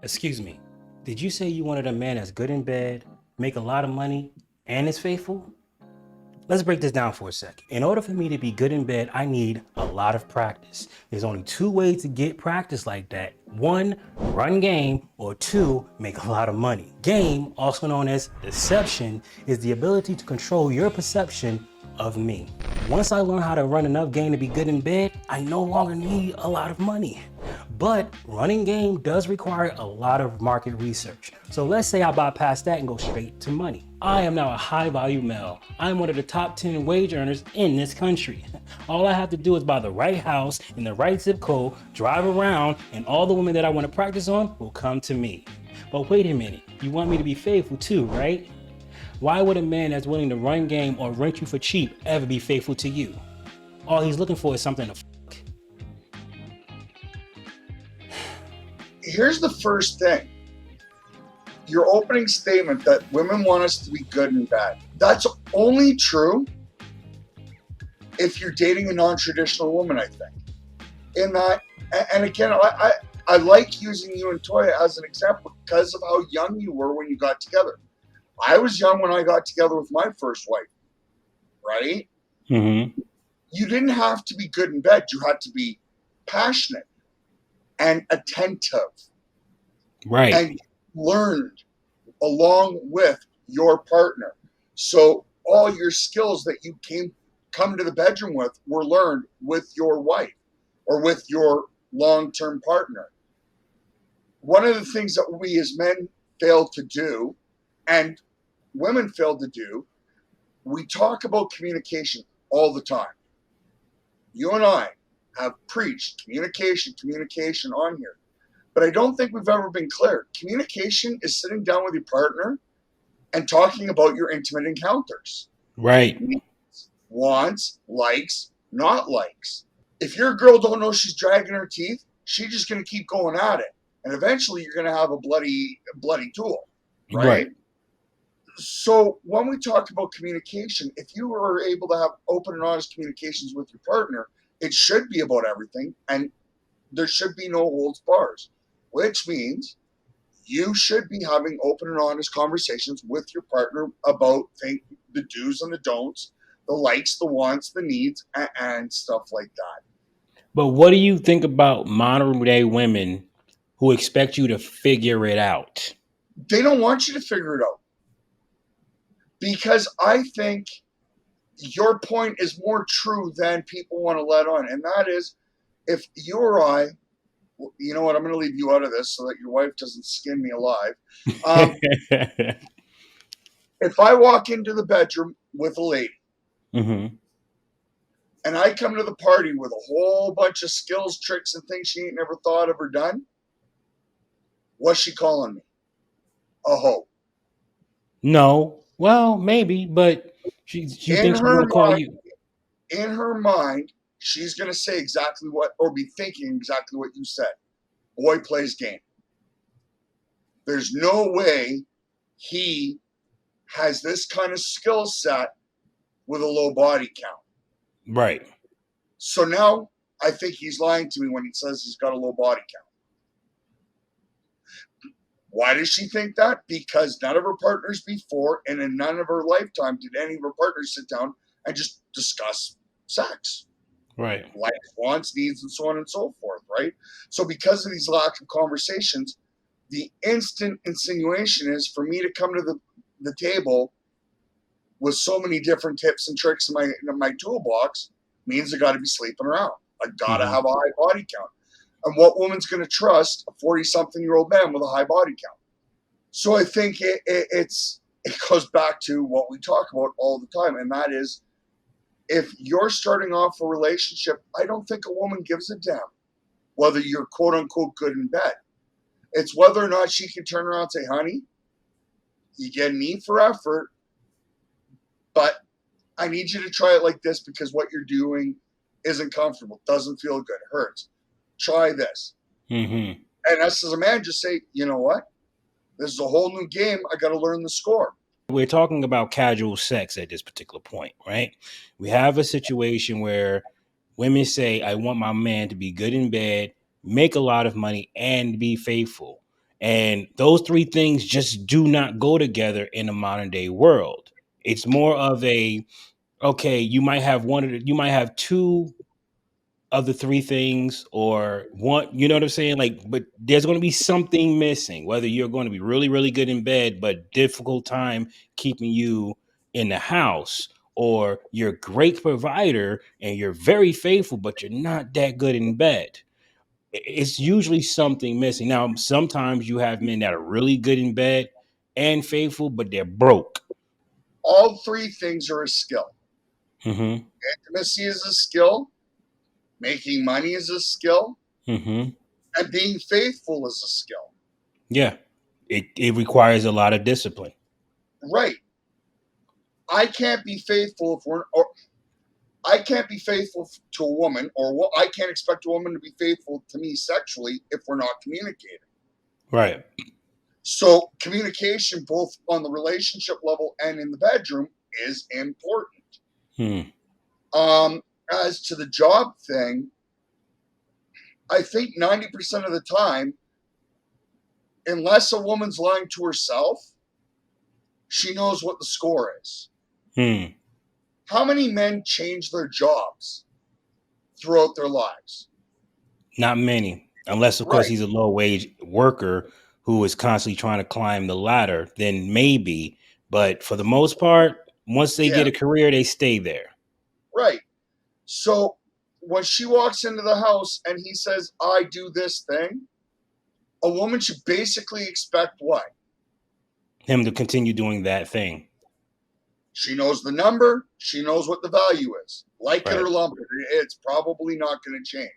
Excuse me. Did you say you wanted a man that's good in bed, make a lot of money, and is faithful? Let's break this down for a sec. In order for me to be good in bed, I need a lot of practice. There's only two ways to get practice like that. One, run game, or two, make a lot of money. Game, also known as deception, is the ability to control your perception of me. Once I learn how to run enough game to be good in bed, I no longer need a lot of money. But running game does require a lot of market research. So let's say I bypass that and go straight to money. I am now a high value male. I'm one of the top 10 wage earners in this country. All I have to do is buy the right house in the right zip code, drive around, and all the women that I want to practice on will come to me. But wait a minute, you want me to be faithful too, right? Why would a man that's willing to run game or rent you for cheap ever be faithful to you? All he's looking for is something to Here's the first thing. Your opening statement that women want us to be good and bad. That's only true if you're dating a non-traditional woman, I think. In that, and again, I like using you and Toya as an example because of how young you were when you got together. I was young when I got together with my first wife, right? Mm-hmm. You didn't have to be good in bed. You had to be passionate and attentive. Right. And learned along with your partner. So all your skills that you come to the bedroom with were learned with your wife or with your long-term partner. One of the things that we as men fail to do and women fail to do, we talk about communication all the time. You and I have preached communication on here. But I don't think we've ever been clear. Communication is sitting down with your partner and talking about your intimate encounters. Right. Wants, likes, not likes. If your girl don't know she's dragging her teeth, she's just going to keep going at it. And eventually you're going to have a bloody tool, right? So when we talk about communication, if you are able to have open and honest communications with your partner, it should be about everything. And there should be no holds bars, which means you should be having open and honest conversations with your partner about the do's and the don'ts, the likes, the wants, the needs, and stuff like that. But what do you think about modern day women who expect you to figure it out? They don't want you to figure it out because I think your point is more true than people want to let on. And that is, if you or I, you know what, I'm going to leave you out of this so that your wife doesn't skin me alive. If I walk into the bedroom with a lady Mm-hmm. and I come to the party with a whole bunch of skills, tricks, and things she ain't never thought of or done, what's she calling me? A hoe. No. Well, maybe, but she In thinks she's her gonna call mind, you. she's going to say exactly what, or be thinking exactly what you said. Boy plays game. There's no way he has this kind of skill set with a low body count. Right. So now I think he's lying to me when he says he's got a low body count. Why does she think that? Because none of her partners before and in none of her lifetime did any of her partners sit down and just discuss sex. Right. Likes, wants, needs, and so on and so forth, right? So because of these lack of conversations, the instant insinuation is for me to come to the table with so many different tips and tricks in my toolbox means I got to be sleeping around. I got to have a high body count. And what woman's going to trust a 40-something-year-old man with a high body count? So I think it goes back to what we talk about all the time, and that is, if you're starting off a relationship, I don't think a woman gives a damn whether you're quote-unquote good in bed. It's whether or not she can turn around and say, honey, you get an E for effort, but I need you to try it like this because what you're doing isn't comfortable, doesn't feel good, hurts. Try this. Mm-hmm. And us as a man just say, you know what? This is a whole new game. I got to learn the score. We're talking about casual sex at this particular point, right? We have a situation where women say, I want my man to be good in bed, make a lot of money, and be faithful. And those three things just do not go together in the modern day world. It's more of a, okay, you might have you might have two of the three things, or one, you know what I'm saying? Like, but there's going to be something missing, whether you're going to be really, really good in bed, but difficult time keeping you in the house, or you're a great provider and you're very faithful, but you're not that good in bed. It's usually something missing. Now, sometimes you have men that are really good in bed and faithful, but they're broke. All three things are a skill. Mm-hmm. Intimacy is a skill, making money is a skill, Mm-hmm. and being faithful is a skill. Yeah. It requires a lot of discipline. Right. I can't be faithful if we're, or I can't be faithful to a woman, or I can't expect a woman to be faithful to me sexually if we're not communicating. Right. So communication, both on the relationship level and in the bedroom, is important. Hmm. As to the job thing, I think 90% of the time, unless a woman's lying to herself, she knows what the score is. Hmm. How many men change their jobs throughout their lives? Not many, unless of course Right. he's a low wage worker who is constantly trying to climb the ladder. Then maybe, but for the most part, once they Yeah. get a career, they stay there. Right. So when she walks into the house and he says, I do this thing, a woman should basically expect what? Him to continue doing that thing. She knows the number. She knows what the value is. Like it Right. or lump it, it's probably not going to change.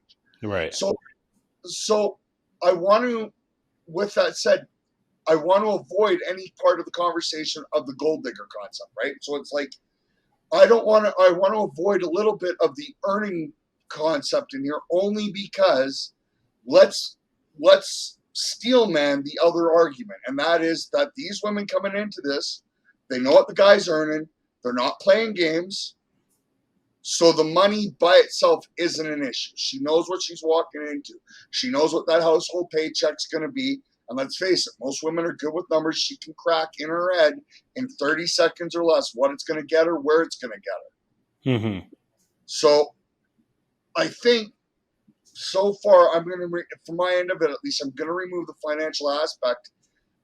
Right. So I want to, with that said, I want to avoid any part of the conversation of the gold digger concept, right? So it's like, I want to avoid a little bit of the earning concept in here only because let's steel man the other argument, and that is that these women coming into this, they know what the guy's earning, they're not playing games, so the money by itself isn't an issue. She knows what she's walking into. She knows what that household paycheck's going to be. And let's face it, most women are good with numbers. She can crack in her head in 30 seconds or less what it's going to get her, where it's going to get her. Mm-hmm. So I think so far, I'm going to, from my end of it at least, I'm going to remove the financial aspect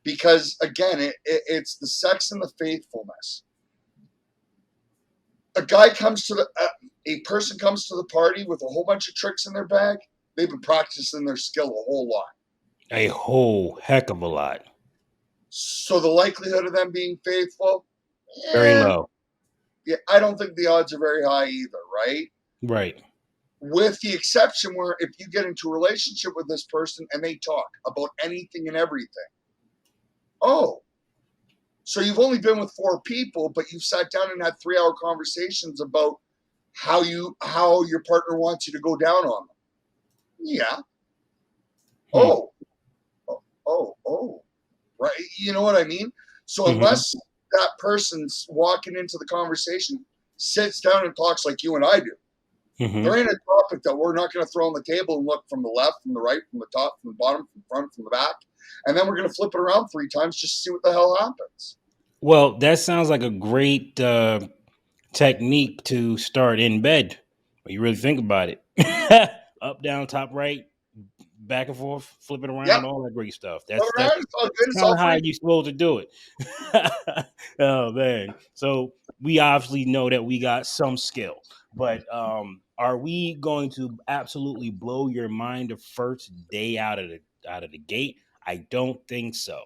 because, again, it's the sex and the faithfulness. A person comes to the party with a whole bunch of tricks in their bag. They've been practicing their skill a whole lot. A whole heck of a lot. So the likelihood of them being faithful, Very low. yeah, I don't think the odds are very high either, right? Right. With the exception where if you get into a relationship with this person and they talk about anything and everything, oh, so you've only been with 4 people, but you've sat down and had 3-hour conversations about how your partner wants you to go down on them. Yeah. Oh, oh, right. You know what I mean? So Mm-hmm. unless that person's walking into the conversation, sits down and talks like you and I do, Mm-hmm. there ain't a topic that we're not going to throw on the table and look from the left, from the right, from the top, from the bottom, from the front, from the back, and then we're going to flip it around 3 times just to see what the hell happens. Well, that sounds like a great technique to start in bed when you really think about it. Up, down, top, right, back and forth, flip it Yep. around, all that great stuff. All right, it's all good. It's Kind all of how free. you supposed to do it. Oh man! So we obviously know that we got some skill, but are we going to absolutely blow your mind the first day out of the gate? I don't think so.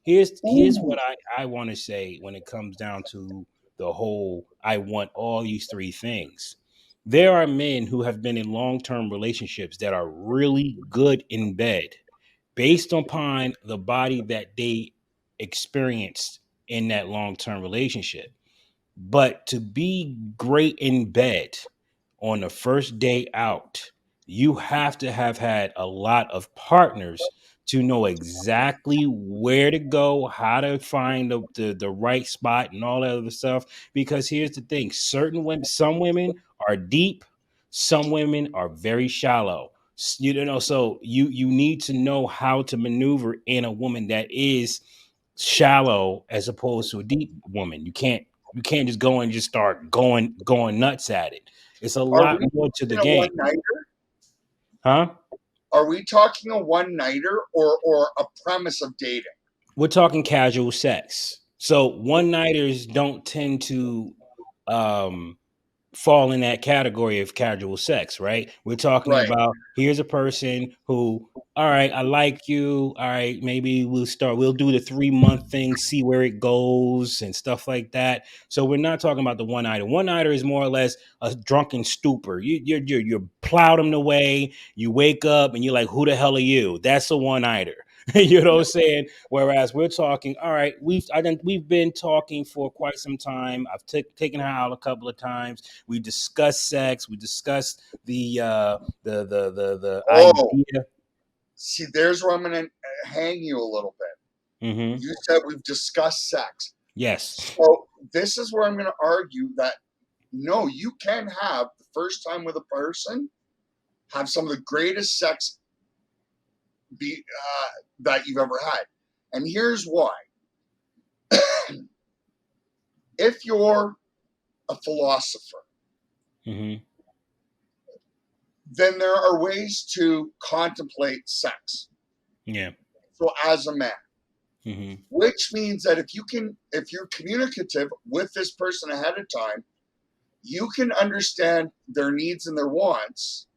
Here's what Ooh. I want to say when it comes down to the whole. I want all these three things. There are men who have been in long term relationships that are really good in bed based upon the body that they experienced in that long term relationship. But to be great in bed on the first day out, you have to have had a lot of partners to know exactly where to go, how to find the right spot, and all that other stuff. Because here's the thing: some women are deep, some women are very shallow. So you need to know how to maneuver in a woman that is shallow as opposed to a deep woman. You can't just go and just start going nuts at it. It's a Are lot we more to the talking a one game. nighter? Huh? Are we talking a one nighter or a premise of dating? We're talking casual sex. So one nighters don't tend to um fall in that category of casual sex, right? We're talking Right. about here's a person who, all right, I like you. All right, maybe we'll do the 3 month thing, see where it goes and stuff like that. So we're not talking about the one nighter. One nighter is more or less a drunken stupor. You're plowed them away. You wake up and you're like, who the hell are you? That's a one nighter. You know what I'm saying? Whereas we're talking, all right, we've been talking for quite some time. I've taken her out a couple of times. We discussed sex. We discussed the Oh, idea. see, there's where I'm going to hang you a little bit. Hmm. You said we've discussed sex. Yes. So this is where I'm going to argue that no, you can have the first time with a person, have some of the greatest sex that you've ever had. And here's why. If you're a philosopher, Hmm. then there are ways to contemplate sex. Yeah. So as a man, Hmm. which means that if you're communicative with this person ahead of time, you can understand their needs and their wants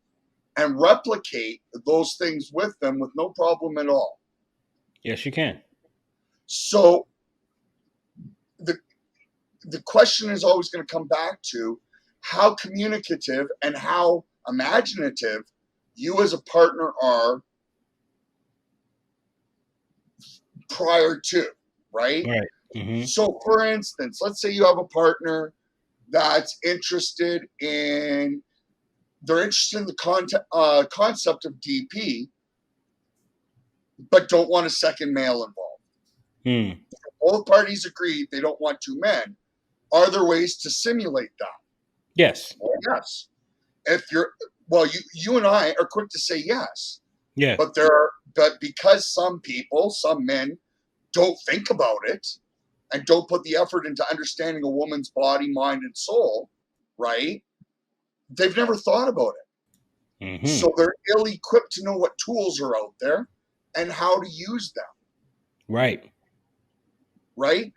and replicate those things with them with no problem at all. Yes, you can. So the the question is always going to come back to how communicative and how imaginative you as a partner are prior to, right? Right. Hmm. So, for instance, let's say you have a partner that's they're interested in the concept of DP, but don't want a second male involved. Hmm. Both parties agree they don't want two men. Are there ways to simulate that? Yes. Well, yes. If you're, well, you and I are quick to say yes, Yeah. but because some people, some men, don't think about it and don't put the effort into understanding a woman's body, mind, and soul, right? They've never thought about it. Hmm. So they're ill equipped to know what tools are out there and how to use them, Right. right?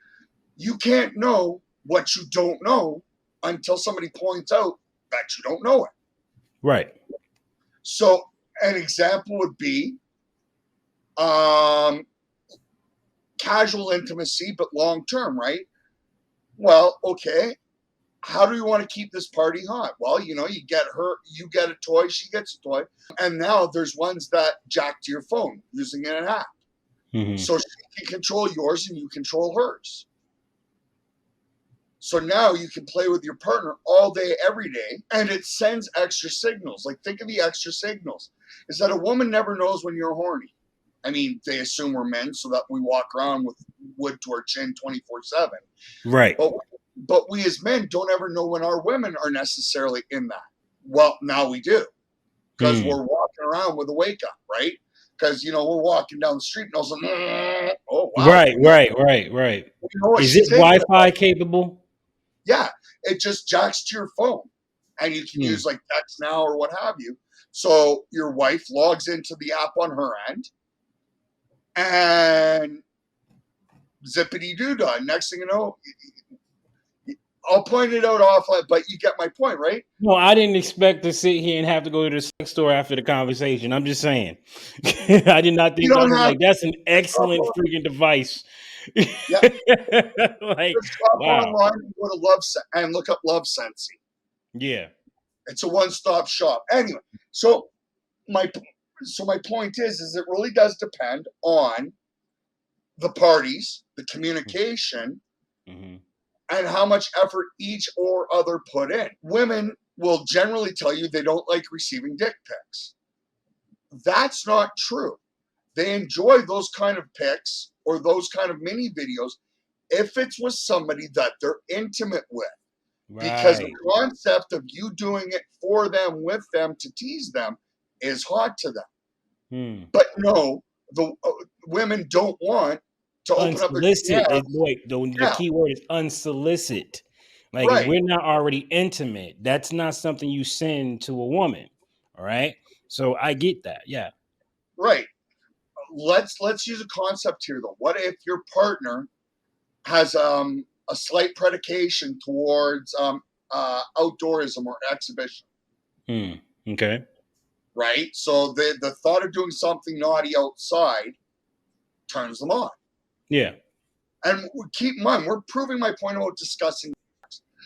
You can't know what you don't know until somebody points out that you don't know it. Right. So an example would be um, casual intimacy, but long term, right? Well, okay. How do you want to keep this party hot? Well, you get her, you get a toy, she gets a toy. And now there's ones that jack to your phone using an app. Hmm. So she can control yours and you control hers. So now you can play with your partner all day, every day, and it sends extra signals. Like, think of the extra signals. Is that a woman never knows when you're horny. I mean, they assume we're men so that we walk around with wood to our chin 24/7. Right. But we as men don't ever know when our women are necessarily in that. Well, now we do because Hmm. we're walking around with a wake up, right? Because we're walking down the street and all of a sudden, oh wow, Right. Right. Right. Right. you know what Is she's it thinking Wi-Fi about? capable? Yeah, it just jacks to your phone, and you can Hmm. use like Text Now or what have you. So your wife logs into the app on her end, and zippity doo dah. Next thing you know, I'll point it out offline, but you get my point, right? No, I didn't expect to sit here and have to go to the sex store after the conversation. I'm just saying. I did not You think I don't was have like, that's an excellent to. freaking device. Yeah, Like, just hop wow. online and go to and look up Love Sensi. Yeah. It's a one-stop shop. Anyway, so my my point is it really does depend on the parties, the communication, Hmm. and how much effort each or other put in. Women will generally tell you they don't like receiving dick pics. That's not true. They enjoy those kind of pics or those kind of mini videos if it's with somebody that they're intimate with. Because the Right. concept of you doing it for them, with them, to tease them is hot to them. Hmm. But no, the women don't want to open up their Unsolicited. DMs. Wait, the Yeah, key word is unsolicited. Like if right, we're not already intimate, that's not something you send to a woman. All right. So I get that. Yeah. right. Let's use a concept here though. What if your partner has a slight predication towards outdoorism or exhibition, Hmm. Okay. right? So the thought of doing something naughty outside turns them on. Yeah. And keep in mind, we're proving my point about discussing.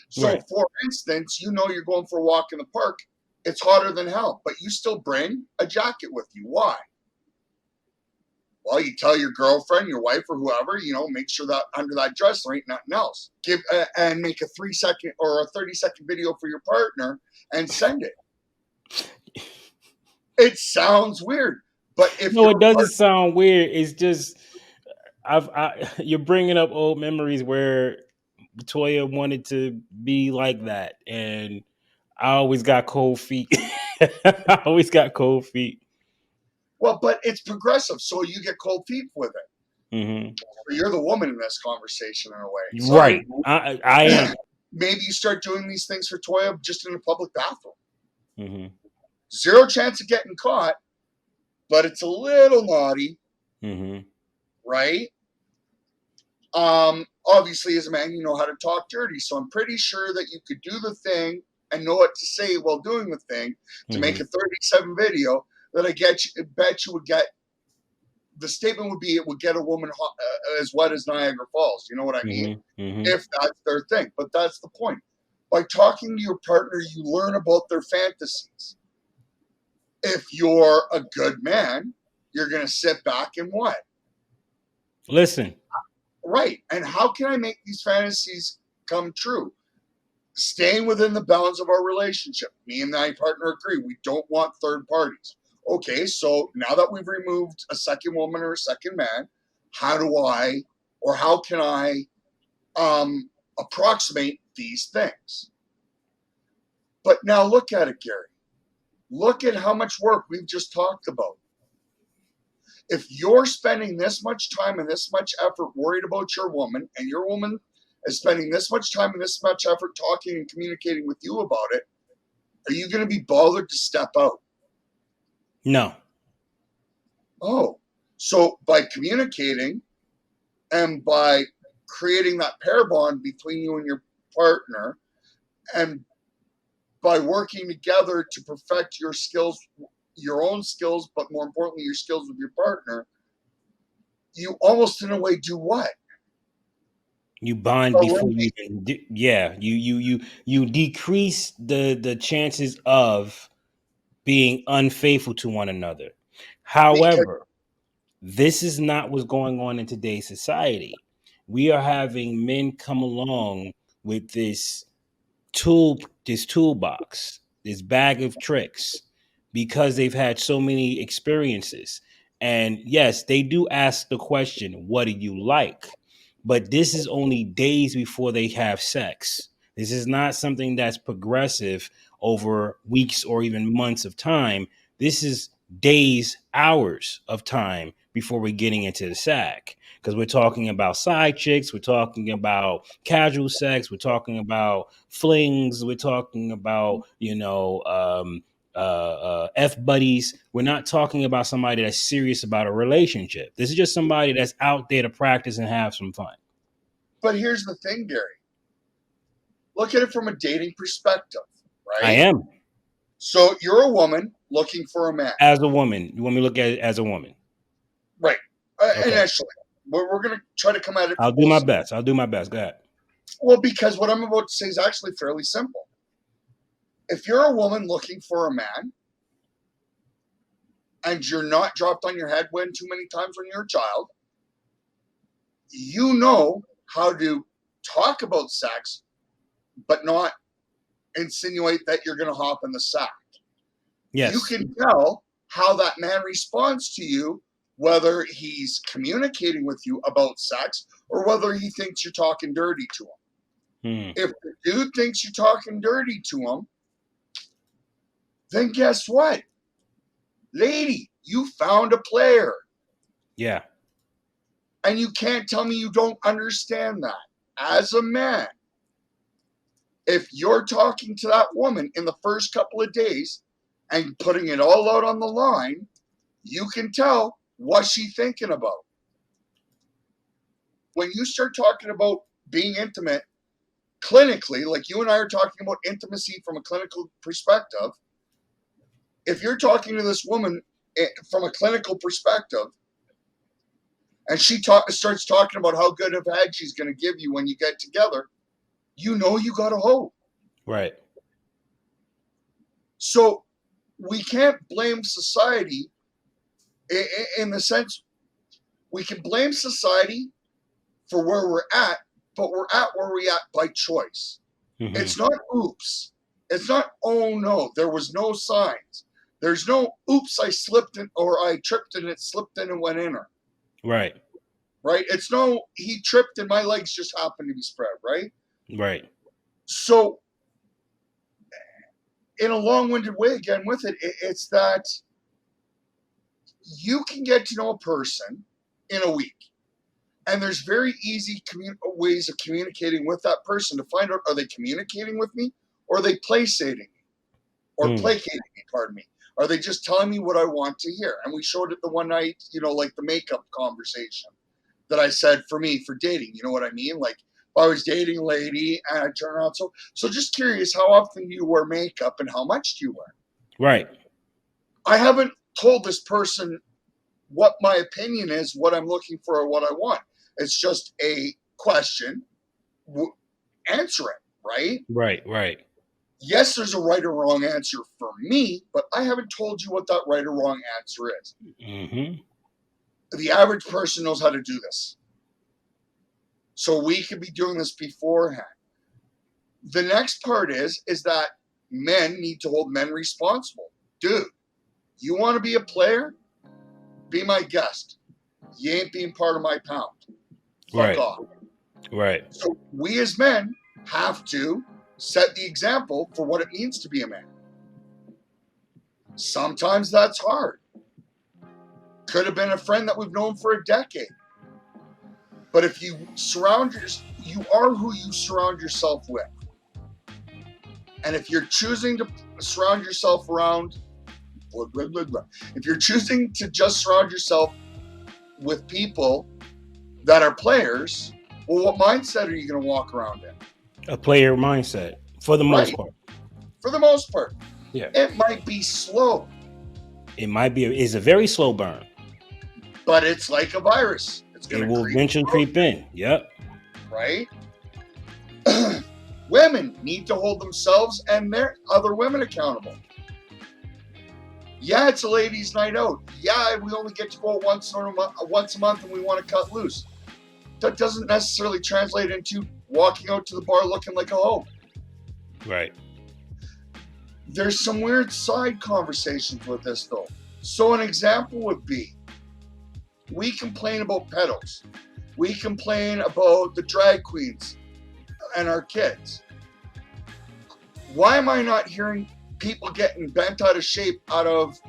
So, Right. for instance, you're going for a walk in the park. It's hotter than hell, but you still bring a jacket with you. Why? Well, you tell your girlfriend, your wife, or whoever, make sure that under that dress there ain't nothing else. Give and make a 3-second or a 30-second video for your partner and send it. It sounds weird, but if No, your it doesn't partner, sound weird. It's just you're bringing up old memories where Toya wanted to be like that, and I always got cold feet. I always got cold feet. well, but it's progressive, so you get cold feet with it. Hmm. You're the woman in this conversation in a way. Sorry. Right. I am. Maybe you start doing these things for Toya just in a public bathroom. Hmm. Zero chance of getting caught, but it's a little naughty, Hmm. right? Obviously, as a man, you know how to talk dirty, so I'm pretty sure that you could do the thing and know what to say while doing the thing to make Hmm. a 37 video that bet you would get. The statement would be it would get a woman as wet as Niagara Falls. You know what I mean? Hmm. Hmm. If that's their thing. But that's the point. By talking to your partner, you learn about their fantasies. If you're a good man, you're going to sit back and what? Listen. Right. And how can I make these fantasies come true? Staying within the bounds of our relationship. Me and my partner agree we don't want third parties. Okay, so now that we've removed a second woman or a second man, how can I approximate these things? But now look at it, Gary. Look at how much work we've just talked about. If you're spending this much time and this much effort worried about your woman, and your woman is spending this much time and this much effort talking and communicating with you about it, are you going to be bothered to step out? No. Oh, so by communicating and by creating that pair bond between you and your partner, and by working together to perfect your skills, your own skills, but more importantly, your skills with your partner, you almost in a way do what? You bond before you Eliminate. even yeah, you decrease the chances of being unfaithful to one another. Because However, this is not what's going on in today's society. We are having men come along with this toolbox, this bag of tricks, because they've had so many experiences. And yes, they do ask the question, what do you like? But this is only days before they have sex. This is not something that's progressive over weeks or even months of time. This is days, hours of time before we're getting into the sack. Because we're talking about side chicks, we're talking about casual sex, we're talking about flings, we're talking about, F buddies. We're not talking about somebody that's serious about a relationship. This is just somebody that's out there to practice and have some fun. but here's the thing, Gary. Look at it from a dating perspective, I right? am. So you're a woman looking for a man, As a woman. You want me to look at it as a woman? right? Okay. Initially, we're going to try to come at it I'll from do both my sides. best. I'll do my best. Go ahead. Well, because what I'm about to say is actually fairly simple. If you're a woman looking for a man and you're not dropped on your head when too many times when you're a child, you know how to talk about sex, but not insinuate that you're going to hop in the sack. You Yes. can tell how that man responds to you, whether he's communicating with you about sex or whether he thinks you're talking dirty to him. Hmm. If the dude thinks you're talking dirty to him, then guess what? Lady, you found a player. Yeah. And you can't tell me you don't understand that. As a man, if you're talking to that woman in the first couple of days and putting it all out on the line, you can tell what's she thinking about. When you start talking about being intimate clinically, like you and I are talking about intimacy from a clinical perspective, if you're talking to this woman from a clinical perspective and she starts talking about how good of head she's going to give you when you get together, you know you got a hoe. Right. So we can't blame society in the sense we can blame society for where we're at, but we're at where we're at by choice. Mm-hmm. It's not oops. It's not, oh no, there was no signs. There's no oops, I slipped in or I tripped and it slipped in and went in her. Right. Right? It's no, he tripped and my legs just happened to be spread, right? Right. So, in a long-winded way, again, with it, it's that you can get to know a person in a week. And there's very easy ways of communicating with that person to find out, are they communicating with me or are they placating me? Or placating me, pardon me. Are they just telling me what I want to hear? And we showed it the one night, like the makeup conversation that I said for me, for dating. You know what I mean? Like if I was dating a lady and I turn around. So just curious, how often do you wear makeup and how much do you wear? Right. I haven't told this person what my opinion is, what I'm looking for, or what I want. It's just a question. Answer it, right? Right. Right. Yes, there's a right or wrong answer for me, but I haven't told you what that right or wrong answer is. Mm-hmm. The average person knows how to do this. So we could be doing this beforehand. The next part is that men need to hold men responsible. Dude, you want to be a player? Be my guest. You ain't being part of my pound. Fuck off. Right. So we as men have to set the example for what it means to be a man. Sometimes that's hard. Could have been a friend that we've known for a decade. But if you you are who you surround yourself with. And if you're choosing to surround yourself around, if you're choosing to just surround yourself with people that are players, well, what mindset are you going to walk around in? A player mindset, for the most part. For the most part. Yeah. It might be slow. It might be. It's a very slow burn. But it's like a virus. It will eventually creep in. Yep. Right? Women need to hold themselves and their other women accountable. Yeah, it's a ladies' night out. Yeah, we only get to go out once a month and we want to cut loose. That doesn't necessarily translate into walking out to the bar looking like a hoe. Right. There's some weird side conversations with this, though. So an example would be, we complain about pedos. We complain about the drag queens and our kids. Why am I not hearing people getting bent out of shape out of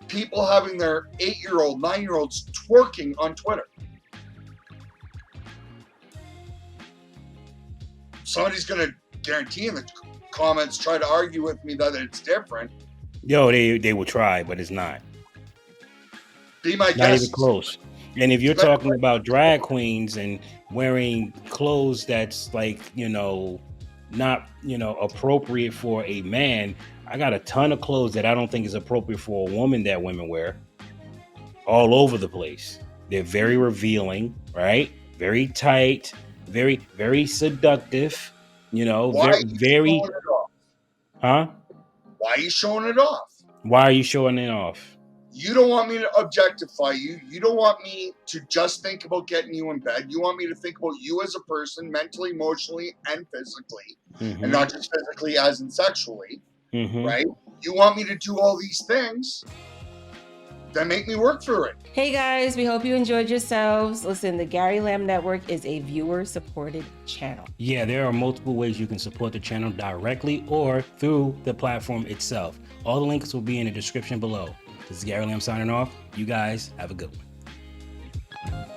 people having their 8-year-old, 9-year-olds twerking on Twitter? Somebody's going to guarantee in the comments try to argue with me that it's different. Yo, they will try, but it's not. Be my guest. Not even close. And if you're talking about drag queens and wearing clothes that's like, not, appropriate for a man, I got a ton of clothes that I don't think is appropriate for a woman that women wear all over the place. They're very revealing, right? Very tight, very, very seductive, very, huh? Why are you showing it off? Why are you showing it off? You don't want me to objectify you. You don't want me to just think about getting you in bed. You want me to think about you as a person, mentally, emotionally, and physically, and not just physically as in sexually, right? You want me to do all these things that make me work for it. Hey guys, we hope you enjoyed yourselves. Listen, the Gary Lamb Network is a viewer-supported channel. Yeah, there are multiple ways you can support the channel directly or through the platform itself. All the links will be in the description below. This is Gary Lamb signing off. You guys have a good one.